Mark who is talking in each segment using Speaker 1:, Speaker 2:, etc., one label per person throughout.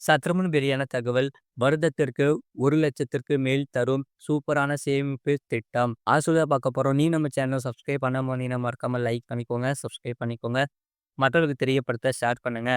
Speaker 1: சற்றுமுன் வெளியான தகவல் வருடத்திற்கு 1,00,000க்கு மேல் தரும் சூப்பரான சேமிப்பு திட்டம். சொல்ல பார்க்க போறோம். நீ நம்ம சேனல் சப்ஸ்கிரைப் பண்ணாம இருந்தீங்கன்னா மறக்காம லைக் பண்ணிக்கோங்க, சப்ஸ்கிரைப் பண்ணிக்கோங்க. மற்றவர்களுக்கு தெரியப்படுத்த ஷேர் பண்ணுங்க.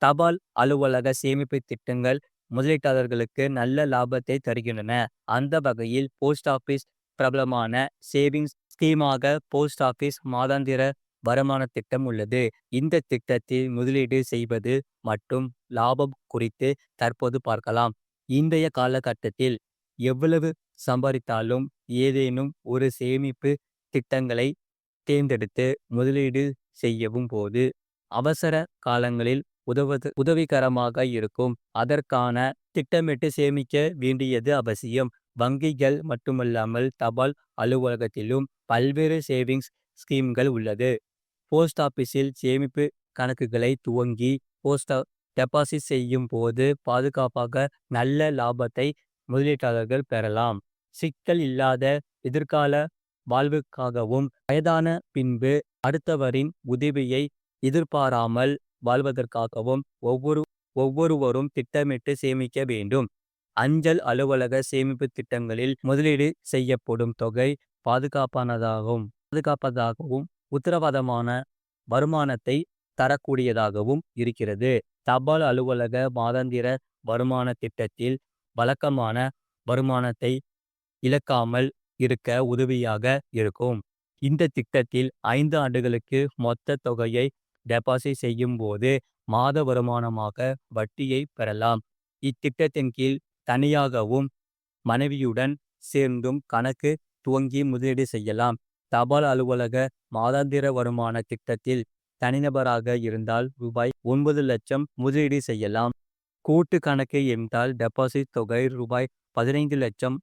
Speaker 1: தபால் அலுவலக சேமிப்பு திட்டங்கள் முதலீட்டாளர்களுக்கு நல்ல லாபத்தை தருகின்றன. அந்த வகையில் போஸ்ட் ஆபீஸ் பிரபலமான சேவிங்ஸ் ஸ்கீமாக போஸ்ட் ஆபீஸ் மாதாந்திர வருமான திட்டம் உள்ளது. இந்த திட்டத்தில் முதலீடு செய்வது மற்றும் லாபம் குறித்து தற்போது பார்க்கலாம். இன்றைய காலகட்டத்தில் எவ்வளவு சம்பாதித்தாலும் ஏதேனும் ஒரு சேமிப்பு திட்டங்களை தேர்ந்தெடுத்து முதலீடு செய்யவும் போது அவசர காலங்களில் உதவிகரமாக இருக்கும். அதற்கான திட்டமிட்டு சேமிக்க வேண்டியது அவசியம். வங்கிகள் மட்டுமல்லாமல் தபால் அலுவலகத்திலும் பல்வேறு சேவிங்ஸ் ஸ்கீம்கள் உள்ளது. போஸ்ட் ஆபீஸில் சேமிப்பு கணக்குகளை துவங்கி டெபாசிட் செய்யும் போது பாதுகாப்பாக நல்ல லாபத்தை முதலீட்டாளர்கள் பெறலாம். சிக்கல் இல்லாத எதிர்கால வாழ்வுக்காகவும் வயதான பின்பு அடுத்தவரின் உதவியை எதிர்பாராமல் வாழ்வதற்காகவும் ஒவ்வொருவரும் திட்டமிட்டு சேமிக்க வேண்டும். அஞ்சல் அலுவலக சேமிப்பு திட்டங்களில் முதலீடு செய்யப்படும் தொகை பாதுகாப்பானதாகவும் உத்தரவாதமான வருமானத்தை தரக்கூடியதாகவும் இருக்கிறது. தபால் அலுவலக மாதாந்திர வருமான திட்டத்தில் வழக்கமான வருமானத்தை இழக்காமல் இருக்க உதவியாக இருக்கும். இந்த திட்டத்தில் 5 ஆண்டுகளுக்கு மொத்த தொகையை டெபாசிட் செய்யும் போது மாத வருமானமாக வட்டியை பெறலாம். இத்திட்டத்தின் கீழ் தனியாகவும் மனைவியுடன் சேர்ந்தும் கணக்கு துவங்கி முதலீடு செய்யலாம். தபால் அலுவலக மாதாந்திர வருமான திட்டத்தில் தனிநபராக இருந்தால் ரூபாய் 9,00,000 முதலீடு செய்யலாம். கூட்டு கணக்கு என்றால் டெபாசிட் தொகை ரூபாய் 15,00,000.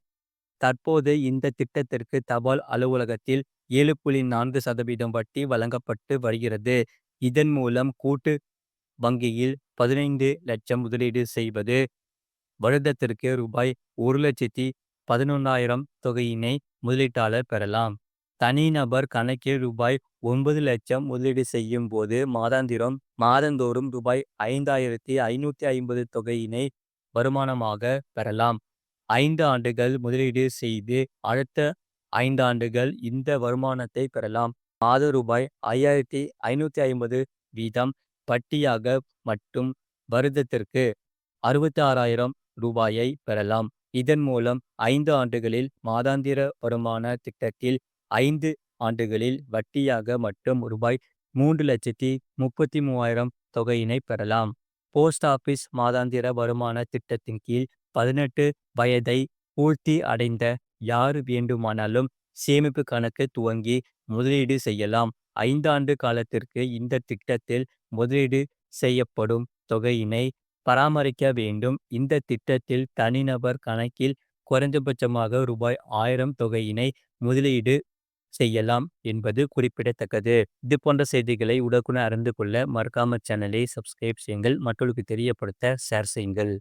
Speaker 1: தற்போது இந்த திட்டத்திற்கு தபால் அலுவலகத்தில் 7.4% வட்டி வழங்கப்பட்டு வருகிறது. இதன் மூலம் கூட்டு வங்கியில் 15,00,000 முதலீடு செய்வது வருடத்திற்கு ரூபாய் 1,11,000 தொகையினை முதலீட்டாளர் பெறலாம். தனிநபர் கணக்கில் ரூபாய் 9,00,000 முதலீடு செய்யும் போது மாதந்தோறும் ரூபாய் 5,550 தொகையினை வருமானமாக பெறலாம். 5 ஆண்டுகள் முதலீடு செய்து அடுத்த 5 ஆண்டுகள் இந்த வருமானத்தை பெறலாம். மாத ரூபாய் 5,550 வீதம் வட்டியாக மற்றும் வருடத்திற்கு 66,000 ரூபாயை பெறலாம். இதன் மூலம் 5 ஆண்டுகளில் மாதாந்திர வருமான திட்டத்தில் 5 ஆண்டுகளில் வட்டியாக மற்றும் ரூபாய் 3,33,000 தொகையினை பெறலாம். போஸ்ட் ஆபீஸ் மாதாந்திர வருமான திட்டத்தின் கீழ் 18 வயதை பூர்த்தி அடைந்த யார் வேண்டுமானாலும் சேமிப்பு கணக்கு துவங்கி முதலீடு செய்யலாம். 5 ஆண்டு காலத்திற்கு இந்த திட்டத்தில் முதலீடு செய்யப்படும் தொகையினை பராமரிக்க வேண்டும். இந்த திட்டத்தில் தனிநபர் கணக்கில் குறைந்தபட்சமாக ரூபாய் 1,000 தொகையினை முதலீடு செய்யலாம் என்பது குறிப்பிடத்தக்கது. இது போன்ற செய்திகளை உடனுக்குடன் அறிந்து கொள்ள மறக்காம சேனலை சப்ஸ்கிரைப் செய்யுங்கள். மற்றவர்களுக்கு தெரியப்படுத்த ஷேர் செய்யுங்கள்.